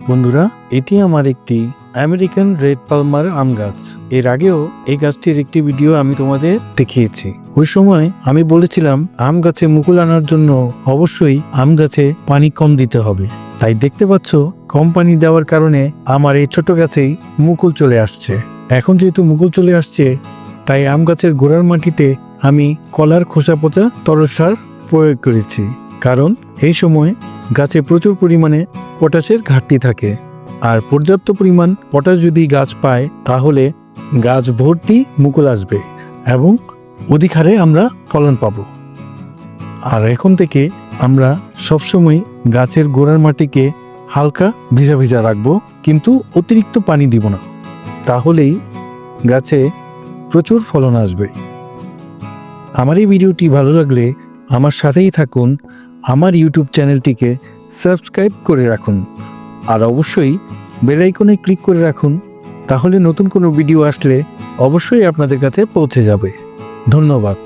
বন্ধুরা, এটি আমার একটি আমেরিকান রেড পালমার আম গাছ। এর আগেও এই গাছটির একটি ভিডিও আমি তোমাদের দেখিয়েছি। ওই সময় আমি বলেছিলাম আম গাছে মুকুল আনার জন্য অবশ্যই আম গাছে পানি কম দিতে হবে। তাই দেখতে পাচ্ছ কম পানি দেওয়ার কারণে আমার এই ছোট গাছেই মুকুল চলে আসছে। এখন যেহেতু মুকুল চলে আসছে, তাই আম গাছের গোড়ার মাটিতে আমি কলার খোসা পচা তরল সার প্রয়োগ করেছি। কারণ এই সময় গাছে প্রচুর পরিমাণে পটাশের ঘাটতি থাকে, আর পর্যাপ্ত পরিমাণ পটাশ যদি গাছ পায় তাহলে গাছ ভর্তি মুকুল আসবে এবং অধিক হারে আমরা ফলন পাব। আর এখন থেকে আমরা সবসময় গাছের গোড়ার মাটিকে হালকা ভিজা ভিজা রাখবো, কিন্তু অতিরিক্ত পানি দিব না, তাহলেই গাছে প্রচুর ফলন আসবে। আমার এই ভিডিওটি ভালো লাগলে আমার সাথেই থাকুন, আমার ইউটিউব চ্যানেলটিকে সাবস্ক্রাইব করে রাখুন, আর অবশ্যই বেল আইকনে ক্লিক করে রাখুন, তাহলে নতুন কোনো ভিডিও আসলে অবশ্যই আপনাদের কাছে পৌঁছে যাবে। ধন্যবাদ।